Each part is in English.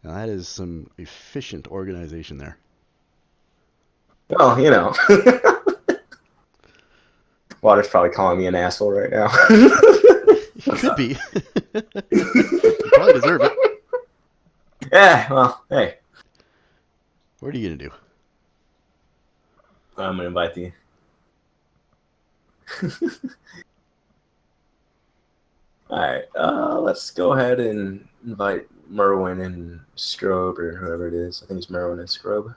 Now that is some efficient organization there. Well, Water's probably calling me an asshole right now. You could be. You probably deserve it. Yeah, well, hey, What are you gonna do? I'm gonna invite the. All right, let's go ahead and invite Merwin and Scrobe or whoever it is. I think it's Merwin and Scrobe.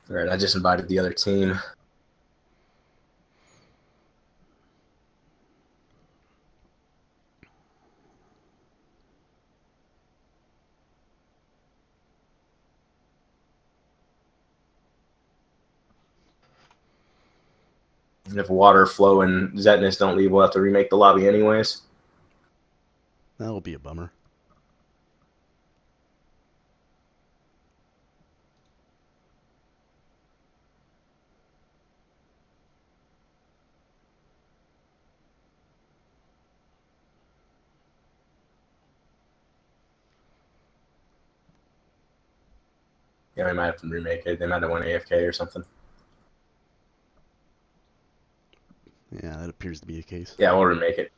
All right, I just invited the other team. And if Water, Flow, and Zetness don't leave, we'll have to remake the lobby anyways. That'll be a bummer. Yeah, we might have to remake it. They might have went AFK or something. Yeah, that appears to be the case. Yeah, we'll remake it.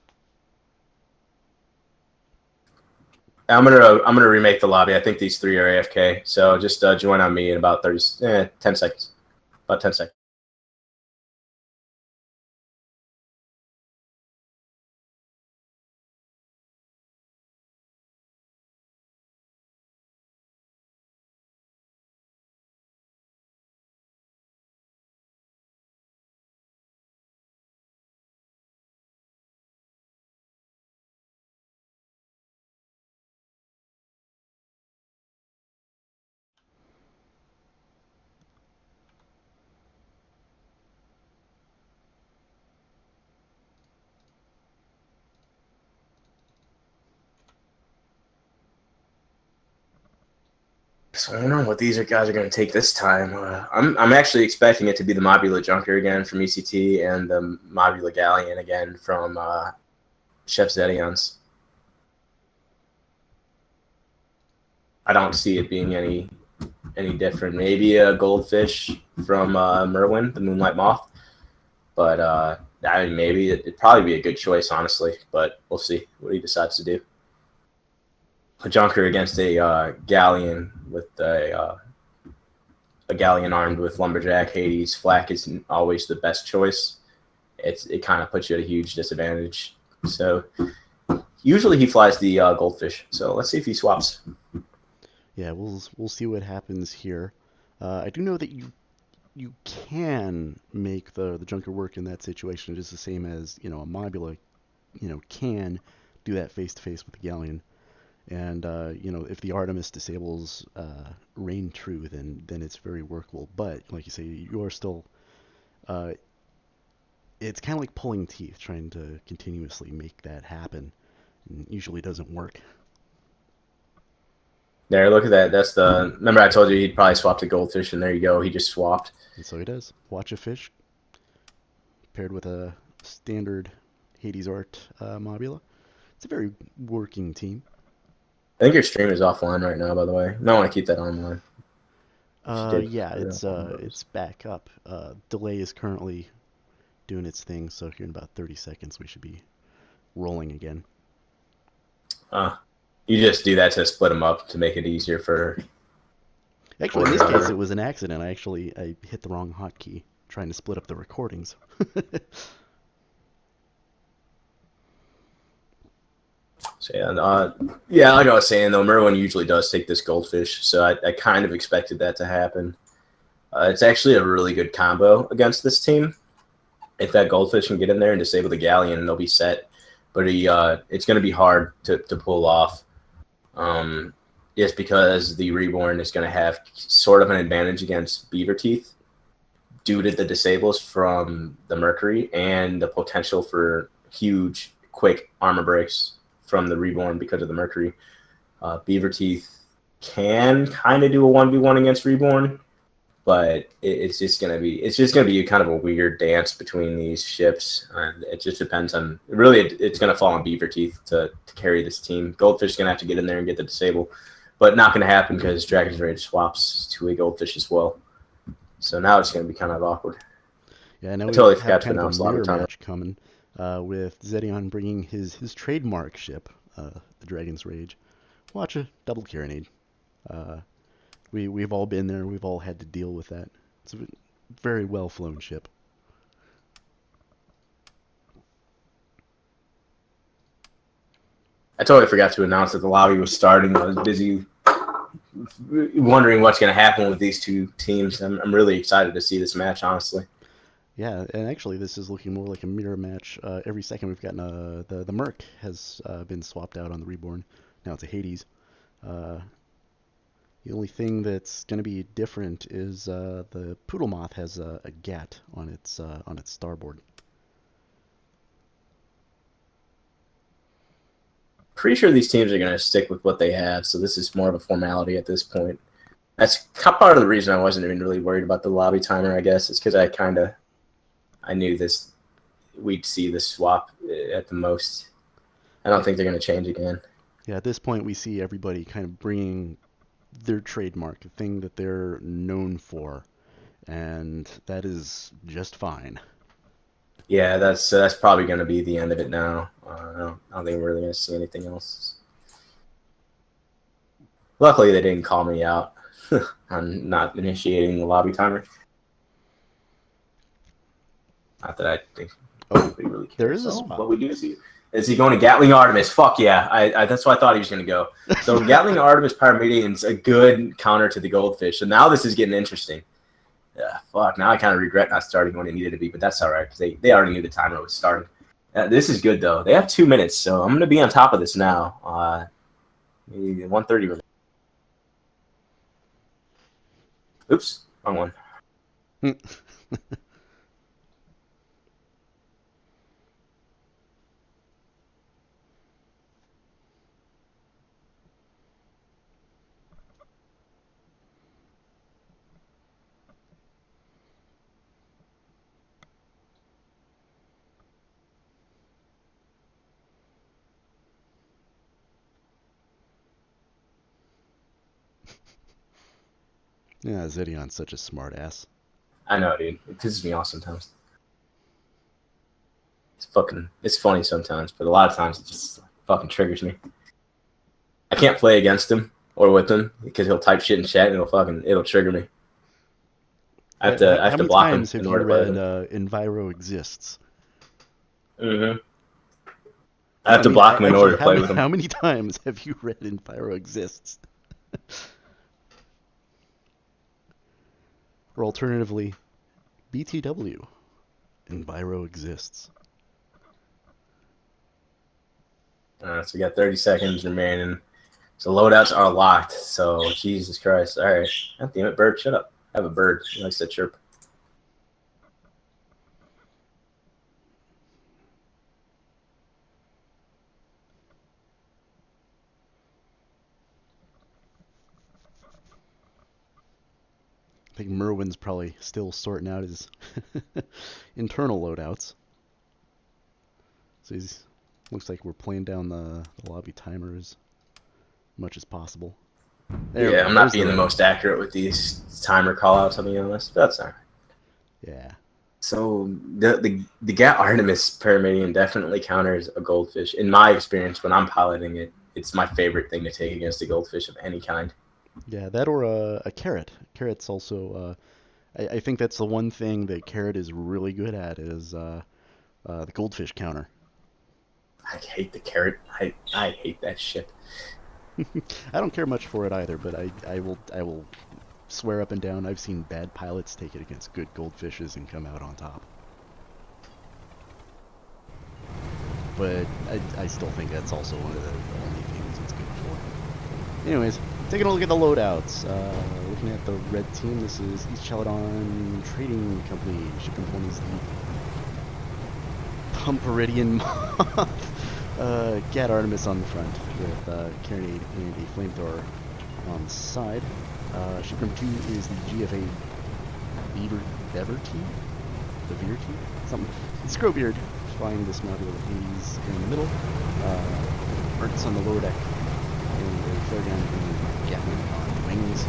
I'm gonna remake the lobby. I think these three are AFK. So just join on me in about 10 seconds. About 10 seconds. So I don't know what these guys are going to take this time. I'm actually expecting it to be the Mobula Junker again from ECT and the Mobula Galleon again from Chef xedeons. I don't see it being any different. Maybe a Goldfish from Merwin, the Moonlight Moth. But I mean, maybe it'd probably be a good choice, honestly. But we'll see what he decides to do. A Junker against a Galleon with a Galleon armed with Lumberjack, Hades. Flak is always the best choice. It kind of puts you at a huge disadvantage. So usually he flies the Goldfish. So let's see if he swaps. Yeah, we'll see what happens here. I do know that you can make the junker work in that situation just the same as a Mobula can do that face to face with the Galleon. And if the Artemis disables Rain True, then it's very workable. But like you say, you are still uh, it's kind of like pulling teeth, trying to continuously make that happen. And usually doesn't work. There, look at that. That's the. Remember, I told you he'd probably swap to Goldfish, and there you go. He just swapped. And so he does. Watch a fish paired with a standard Hades Art Mobula. It's a very working team. I think your stream is offline right now, by the way. You might want to keep that online. If you did. Yeah, it's back up. Delay is currently doing its thing, so here in about 30 seconds we should be rolling again. You just do that to split them up to make it easier for. Actually, in this case, it was an accident. I hit the wrong hotkey trying to split up the recordings. So yeah, like I was saying though, Merwin usually does take this Goldfish, so I kind of expected that to happen. It's actually a really good combo against this team. If that Goldfish can get in there and disable the Galleon, they'll be set. But it's going to be hard to pull off. Just because the Reborn is going to have sort of an advantage against Beaver Teeth due to the disables from the Mercury and the potential for huge, quick armor breaks from the Reborn because of the Mercury. Beaver Teeth can kind of do a 1v1 against Reborn, but it's just gonna be kind of a weird dance between these ships, and it just depends on really. It's gonna fall on Beaver Teeth to carry this team. Goldfish is gonna have to get in there and get the disable, but not gonna happen because Dragon's Rage swaps to a Goldfish as well. So now it's gonna be kind of awkward. Yeah, now I we totally have forgot to kind of announce a lobby mirror timer. match coming with xedeon bringing his trademark ship, the Dragon's Rage. Watch a double carronade. Uh, we've all been there. We've all had to deal with that. It's a very well flown ship. I totally forgot to announce that the lobby was starting. I was busy wondering what's going to happen with these two teams. I'm really excited to see this match, honestly. Yeah, and actually, this is looking more like a mirror match. Every second we've gotten the Merc has been swapped out on the Reborn. Now it's a Hades. Uh, the only thing that's going to be different is the Poodle Moth has a Gat on its starboard. Pretty sure these teams are going to stick with what they have, so this is more of a formality at this point. That's part of the reason I wasn't even really worried about the lobby timer, I guess. It's because I knew we'd see the swap at the most. I don't think they're going to change again. Yeah, at this point we see everybody kind of bringing their trademark, the thing that they're known for, and that is just fine. Yeah, that's probably going to be the end of it now. I don't think we're really going to see anything else. Luckily, they didn't call me out on not initiating the lobby timer. Not that I think anybody really cares. There is a spot. What we do see. Is he going to Gatling Artemis? Fuck yeah. I that's what I thought he was going to go. So Gatling Artemis Pyramidian's a good counter to the Goldfish. So now this is getting interesting. Yeah, fuck. Now I kind of regret not starting when it needed to be, but that's all right because they already knew the timer was starting. This is good, though. They have 2 minutes, so I'm going to be on top of this now. 1:30 remaining. Oops, wrong one. Yeah, xedeon's such a smart ass. I know, dude. It pisses me off sometimes. It's funny sometimes, but a lot of times it just fucking triggers me. I can't play against him or with him because he'll type shit in chat and it'll trigger me. I have to block him in order to play with him. How many times have you read Enviro Exists? Mm-hmm. I have to block him in order to play with him. How many times have you read Enviro Exists? Or alternatively, BTW, Enviro Exists. So we got 30 seconds remaining. So loadouts are locked. So Jesus Christ. All right. God damn it, bird. Shut up. I have a bird. He likes to chirp. I think Merwin's probably still sorting out his internal loadouts. So looks like we're playing down the lobby timer as much as possible. Yeah, I'm not being the most accurate with these timer callouts, I'll be honest. But that's all right. Yeah. So the Gat Artemis Pyramidian definitely counters a Goldfish. In my experience, when I'm piloting it, it's my favorite thing to take against a Goldfish of any kind. Yeah, that or a Carrot. Carrot's also, I think that's the one thing that Carrot is really good at is the Goldfish counter. I hate the Carrot. I hate that shit. I don't care much for it either, but I will swear up and down I've seen bad pilots take it against good Goldfishes and come out on top. But I still think that's also one of the only things it's good for. Anyways, taking a look at the loadouts. Looking at the red team, this is East Celadon Trading Company. Shipping one is the Pumperidian Moth. Gat Artemis on the front with Carronade and a flamethrower on the side. Ship number 2 is the GFA Beaver Team? The Veer Team? Something. It's Scrowbeard flying this module with Hades in the middle. Arts on the lower deck. And a flare gun and Gatling on wings.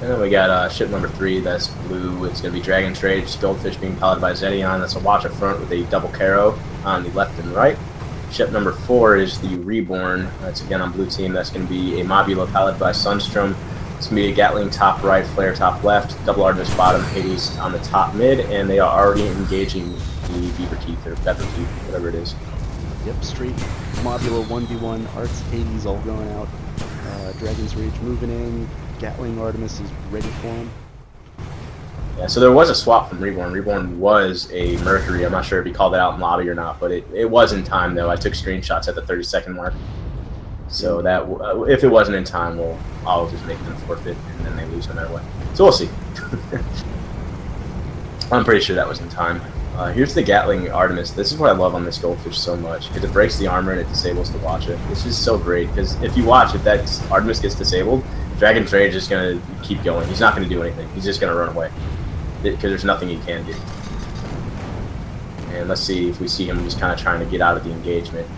And then we got ship number 3, that's blue. It's going to be Dragon's Rage, Goldfish being piloted by xedeon. That's a watch up front with a double Caro on the left and right. Ship number 4 is the Reborn. That's again on blue team. That's going to be a Mobula piloted by Sunstrom. It's going to be a Gatling top right, Flare top left, double Artemis bottom, Hades on the top mid, and they are already engaging the Beaver Teeth or Pepper Teeth, whatever it is. Yep, straight Mobula 1v1, Arts, Hades all going out. Dragon's Rage moving in. Gatling Artemis is ready for him. Yeah, so there was a swap from Reborn. Reborn was a Mercury. I'm not sure if he called it out in lobby or not, but it was in time, though. I took screenshots at the 30-second mark. So that if it wasn't in time, I'll just make them forfeit, and then they lose no matter what. So we'll see. I'm pretty sure that was in time. Here's the Gatling Artemis. This is what I love on this Goldfish so much, because it breaks the armor and it disables the Watcher. This is so great, because if you watch, if that Artemis gets disabled, Dragon's Rage is going to keep going. He's not going to do anything. He's just going to run away, because there's nothing he can do. And let's see if we see him just kind of trying to get out of the engagement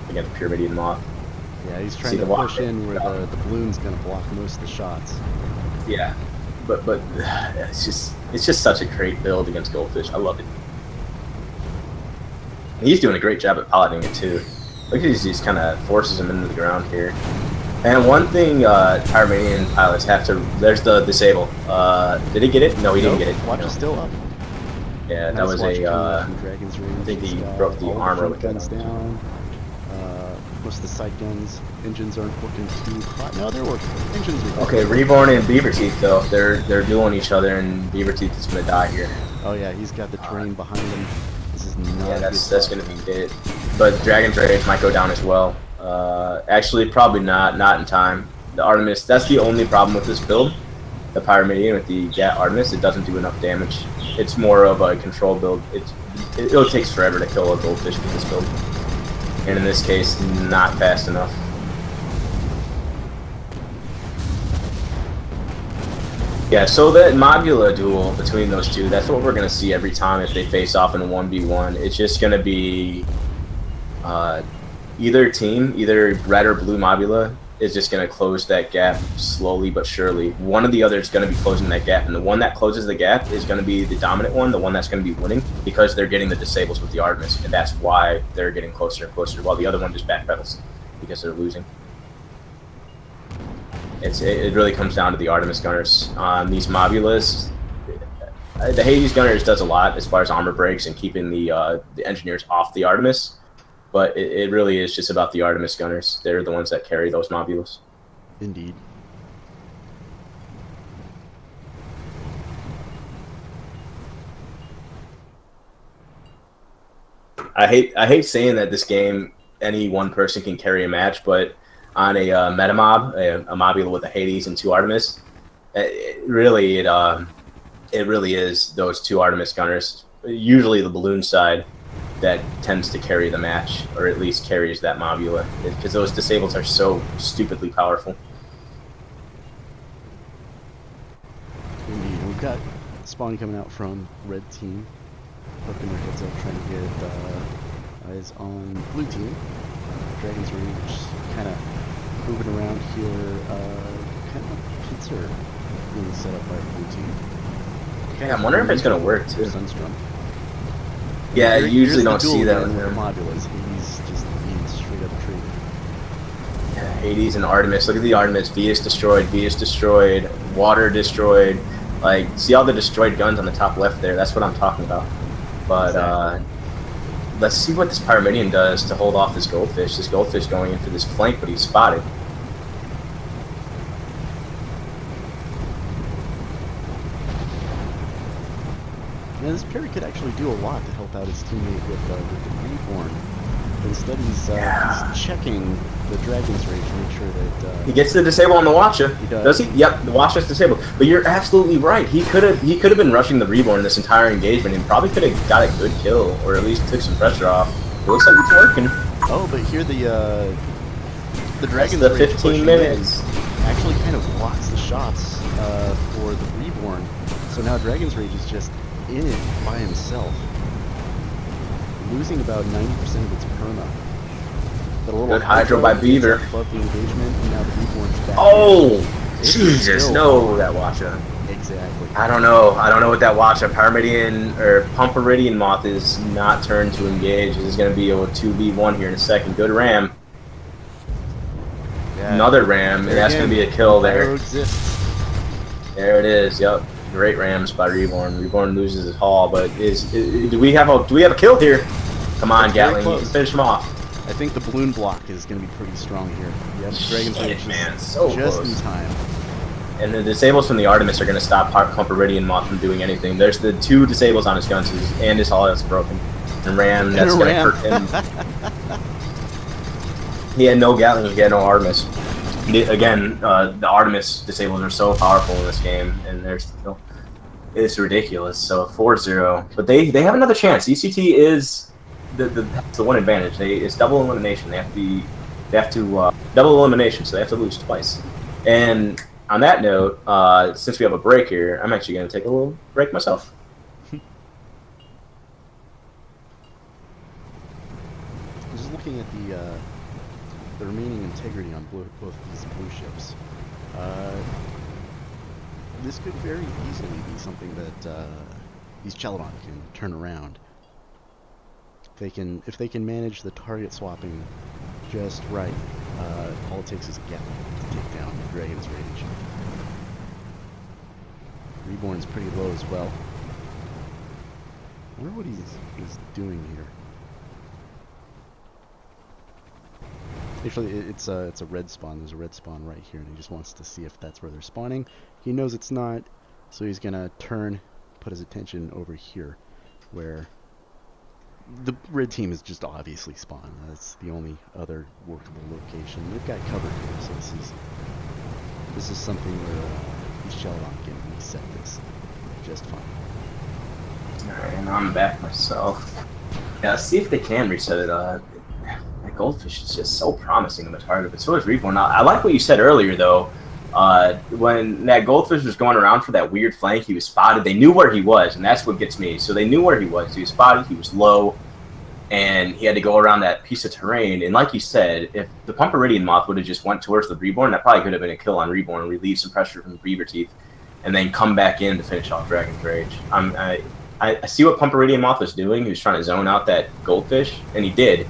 against Pyramidian Moth. Yeah, he's trying to push in where the balloon's going to block most of the shots. Yeah, but it's just such a great build against Goldfish. I love it. He's doing a great job at piloting it too. Look at these kind of forces him into the ground here. And one thing Pyramidian pilots have to, there's the disable. Did he get it? No, he didn't get it. Watch is still up. Yeah, Nice that was Dragon's Rage. I think he broke the armor with guns down. Most of the side guns, engines aren't working too hot. No, they're working. Engines are working. Okay, Reborn and Beaver Teeth though, they're dueling each other, and Beaver Teeth is gonna die here. Oh yeah, he's got the terrain behind him. This is not. Yeah, that's gonna be it. But Dragon's Rage might go down as well. Actually, probably not in time. The Artemis, that's the only problem with this build. The Pyramidian with the Gat Artemis, it doesn't do enough damage. It's more of a control build. It takes forever to kill a Goldfish with this build. And in this case, not fast enough. Yeah, so that Mobula duel between those two, that's what we're going to see every time if they face off in a 1v1. It's just going to be either team, either red or blue Mobula, is just going to close that gap slowly but surely. One or the other is going to be closing that gap, and the one that closes the gap is going to be the dominant one, the one that's going to be winning, because they're getting the disables with the Artemis, and that's why they're getting closer and closer, while the other one just backpedals because they're losing. It really comes down to the Artemis gunners. These Mobulas, the Hades gunners does a lot as far as armor breaks and keeping the engineers off the Artemis. But it really is just about the Artemis gunners. They're the ones that carry those Mobulas. Indeed. I hate saying that this game, any one person can carry a match, but on a metamob, a Mobula with a Hades and two Artemis, it really is those two Artemis gunners. Usually the balloon side that tends to carry the match, or at least carries that Mobula, because those disables are so stupidly powerful. Indeed. We've got spawn coming out from red team, hooking their heads up, trying to get eyes on blue team. Dragon's Rage kind of moving around here. Kind of pincer being set up by blue team. Yeah, I'm wondering if it's going to work too. Sunstrom. Yeah, you usually don't see that with him. Modulas. He's just eating straight up a tree. Yeah, Hades and Artemis. Look at the Artemis. V is destroyed. Water destroyed. Like, see all the destroyed guns on the top left there? That's what I'm talking about. But Exactly. Let's see what this Pyramidian does to hold off this Goldfish. This Goldfish going in for this flank, but he's spotted. Now, this Perry could actually do a lot to help out his teammate with the Reborn. But instead, he's checking the Dragon's Rage to make sure that He gets the disable on the Watcher. He does. Does he? Yep, the Watcher's disabled. But you're absolutely right. He could have been rushing the Reborn this entire engagement and probably could have got a good kill, or at least took some pressure off. It looks like it's working. Oh, but here the Dragon's the Rage 15 pushing minutes. in actually kind of blocks the shots for the Reborn. So now Dragon's Rage is just in it by himself, losing about 90% of its perma. But a little Good hydro by Beaver. Above the engagement, and now the Reborn's back. Oh, Jesus! No, that Watcha. Exactly. I don't know what that Watcha. Pyramidian or Pumperidian Moth is not turned to engage. This is going to be a 2v1 here in a second. Good ram. Yeah. Another ram, and that's going to be a kill there. Exists. There it is. Yep. Great rams by Reborn. Reborn loses his haul, but do we have a kill here? Come on, Gatling, you can finish him off. I think the balloon block is going to be pretty strong here. Yep, Dragon's Rage man, so just close. in time. And the disables from the Artemis are going to stop Pumperidian Moth from doing anything. There's the 2 disables on his guns, and his hull is broken. And Ram, that's going to hurt him. He had no Gatling, he had no Artemis. Again, the Artemis disables are so powerful in this game, and it's ridiculous. So 4-0, but they have another chance. ECT is the one advantage. It's double elimination. They have to double elimination, so they have to lose twice. And on that note, since we have a break here, I'm actually going to take a little break myself. Just looking at the remaining integrity on both these blue ships. This could very easily be something that these Celadon can turn around. If they can manage the target swapping just right, all it takes is a gap to take down Dragon's Rage. Reborn's pretty low as well. I wonder what he's doing here. Actually, it's a red spawn. There's a red spawn right here, and he just wants to see if that's where they're spawning. He knows it's not, so he's gonna put his attention over here, where the red team is just obviously spawned. That's the only other workable location. They've got cover here, so this is something where these Celadon can reset this just fine. Alright, and I'm back myself. Yeah, see if they can reset it. That Goldfish is just so promising in the target, but so is Reborn. Now, I like what you said earlier, though. When that Goldfish was going around for that weird flank, he was spotted. They knew where he was, and that's what gets me. So they knew where he was. He was spotted, he was low, and he had to go around that piece of terrain. And like you said, if the Pumperidian Moth would have just went towards the Reborn, that probably could have been a kill on Reborn, relieve some pressure from the Beaver Teeth, and then come back in to finish off Dragon's Rage. I see what Pumperidian Moth was doing. He was trying to zone out that Goldfish, and he did.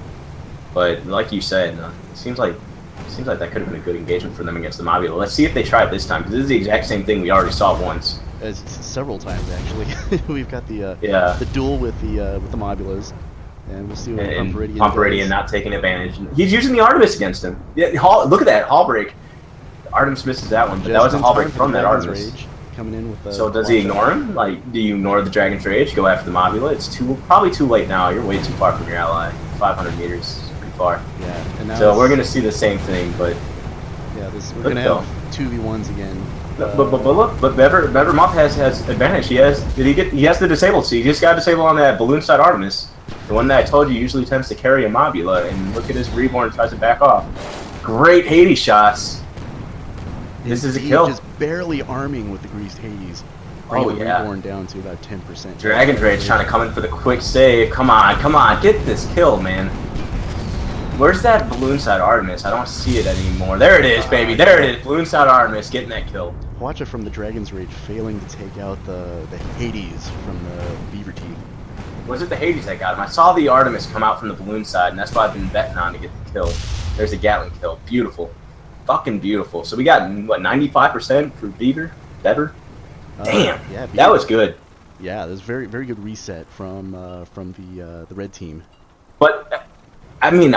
But like you said, it seems like that could have been a good engagement for them against the Mobula. Let's see if they try it this time, because this is the exact same thing we already saw once. Several times actually. We've got the duel with the Mobulas, and we'll see what Pumperidian does. Not taking advantage. He's using the Artemis against him. Yeah, look at that Hall break. Artemis misses that one, but that was a Hall break from that Artemis. Rage coming in with so does he ignore him? Like, do you ignore the Dragon's Rage? Go after the Mobula? It's probably too late now. You're way too far from your ally. 500 meters. Far. Yeah, and so we're gonna see the same thing, but yeah, we're gonna have 2v1s again. But look, Bever Moth has advantage. He has the disabled. So you just got disabled on that balloon side Artemis, the one that I told you usually tends to carry a Mobula. And look at his Reborn tries to back off. Great Hades shots. This is a kill. Just barely arming with the greased Hades. Bringing the Reborn down to about 10%. Dragon's Rage trying to come in for the quick save. Come on, get this kill, man. Where's that balloon side Artemis? I don't see it anymore. There it is, baby. There it is. Balloon side Artemis getting that kill. Watch it from the Dragon's Rage, failing to take out the Hades from the Beaver Teeth. Was it the Hades that got him? I saw the Artemis come out from the balloon side, and that's what I've been betting on to get the kill. There's a Gatling kill. Beautiful. Fucking beautiful. So we got, what, 95% for Beaver? Damn. Yeah, that was good. Yeah, there's very, very good reset from the red team. But I mean,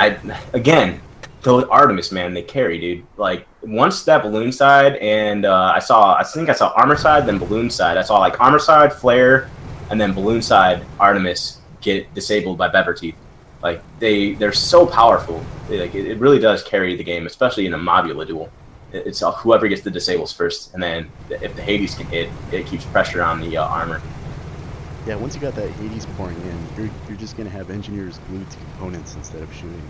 again, those Artemis, man, they carry, dude. Like, once that balloon side, and I think I saw armor side, then balloon side. I saw like armor side, flare, and then balloon side Artemis get disabled by Beaver Teeth. Like, they're so powerful. It really does carry the game, especially in a Mobula duel. It's whoever gets the disables first, and then if the Hades can hit, it keeps pressure on the armor. Yeah, once you got that Hades pouring in, you're just gonna have engineers glued to components instead of shooting.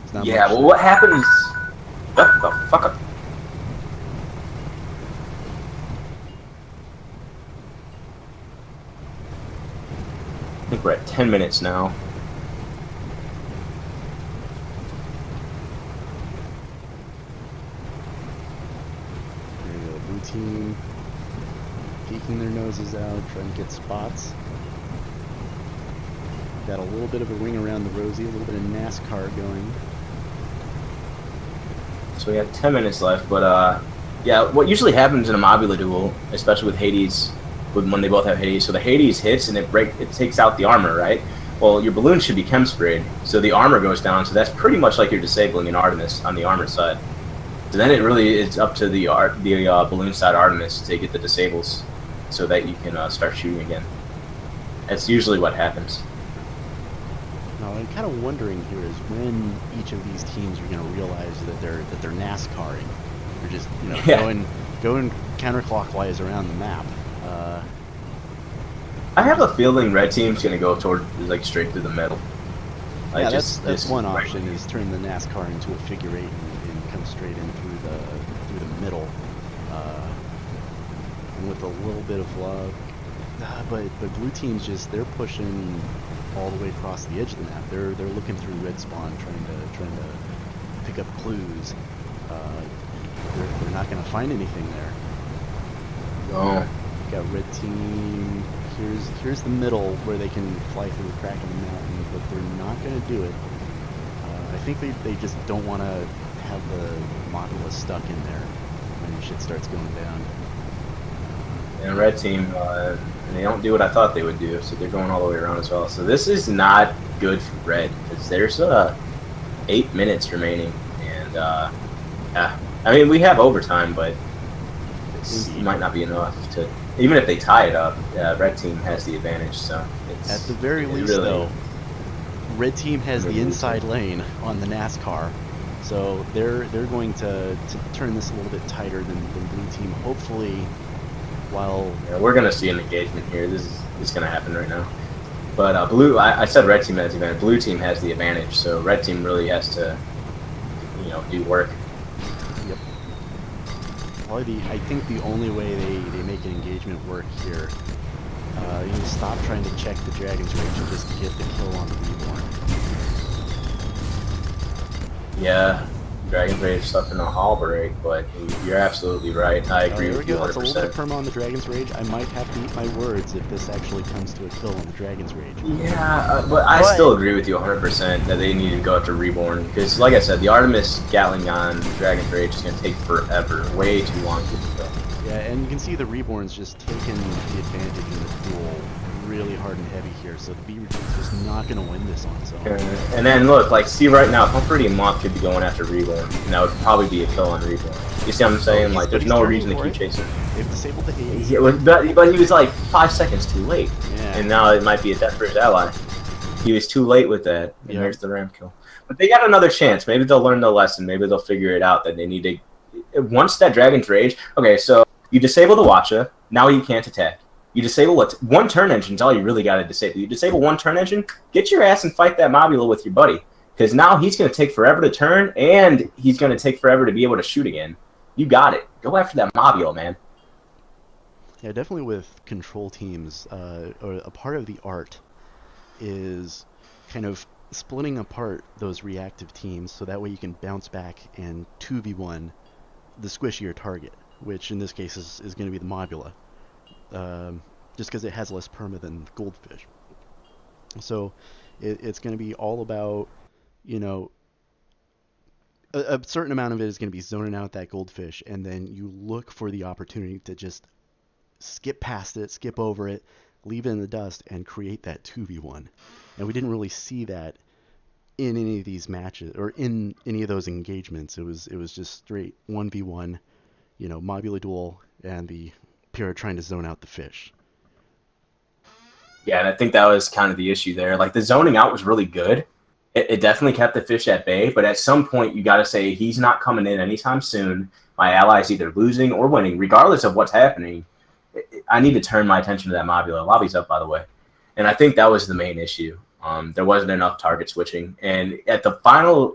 There's not Yeah, much. well, what happens? What the fuck? I think we're at 10 minutes now. There you go, blue team peeking their noses out, trying to get spots. Got a little bit of a ring around the rosy, a little bit of NASCAR going. So we have 10 minutes left, but yeah, what usually happens in a Mobula duel, especially with Hades, when they both have Hades, so the Hades hits and it takes out the armor, right? Well, your balloon should be chem sprayed, so the armor goes down, so that's pretty much like you're disabling an Artemis on the armor side. So then it really is up to the balloon side Artemis to get the disables so that you can start shooting again. That's usually what happens. Now, I'm kind of wondering here is when each of these teams are going to realize that they're NASCARing. They're just going counterclockwise around the map. I have a feeling red team's going to go toward straight through the middle. Yeah, that's one option is turn the NASCAR into a figure eight and come straight in through the middle, and with a little bit of luck. But blue team's they're pushing all the way across the edge of the map. They're looking through red spawn, trying to pick up clues. They're not going to find anything there. No. Got red team. Here's the middle where they can fly through the crack in the mountain, but they're not going to do it. I think they just don't want to have the Mobula stuck in there when shit starts going down. And red team, they don't do what I thought they would do, so they're going all the way around as well. So this is not good for red, because there's 8 minutes remaining, and yeah, I mean we have overtime, but it might not be enough to. Even if they tie it up, red team has the advantage. So at the very least, really, though, red team has the inside lane on the NASCAR, so they're going to turn this a little bit tighter than blue team. Hopefully, while we're gonna see an engagement here. This is gonna happen right now. But blue, I said red team has the advantage. Blue team has the advantage, so red team really has to, do work. Yep. Probably I think the only way they make an engagement work here, stop trying to check the Dragon's Rage and just get the kill on the Reborn. Yeah, Dragon's Rage suffering a hall break, but you're absolutely right. I agree with you 100%. That's a little bit perma on the Dragon's Rage. I might have to eat my words if this actually comes to a kill on the Dragon's Rage. Yeah, but I still agree with you 100% that they need to go after Reborn, because like I said, the Artemis Gatling on Dragon's Rage is going to take forever, way too long to kill. Yeah, and you can see the Reborn's just taking the advantage in the duel really hard and heavy here, so the B-Root is just not going to win this on its own. And then look, see right now, Comforty and Moth could be going after Reborn, and that would probably be a kill on Reborn. You see what I'm saying? There's no reason to keep chasing. They've disabled the Hades. Yeah, but he was 5 seconds too late, and now it might be a death for his ally. He was too late with that, and there's the ram kill. But they got another chance. Maybe they'll learn the lesson. Maybe they'll figure it out that they need to. Once that Dragon's Rage, okay, so you disable the Watcha, now you can't attack. You disable one turn engine is all you really got to disable. You disable one turn engine, get your ass and fight that Mobula with your buddy. Because now he's going to take forever to turn, and he's going to take forever to be able to shoot again. You got it. Go after that Mobula, man. Yeah, definitely with control teams, or a part of the art is kind of splitting apart those reactive teams so that way you can bounce back and 2v1 the squishier target, which in this case is going to be the Mobula. Just because it has less perma than Goldfish. So it's going to be all about, a certain amount of it is going to be zoning out that Goldfish, and then you look for the opportunity to just skip past it, skip over it, leave it in the dust, and create that 2v1. And we didn't really see that in any of these matches, or in any of those engagements. It was just straight 1v1, Mobula duel, and the Pyrrha trying to zone out the fish. Yeah, and I think that was kind of the issue there. The zoning out was really good. It definitely kept the fish at bay, but at some point you got to say he's not coming in anytime soon. My ally's either losing or winning, regardless of what's happening. I need to turn my attention to that Mobula. Lobby's up, by the way. And I think that was the main issue. There wasn't enough target switching. And at the final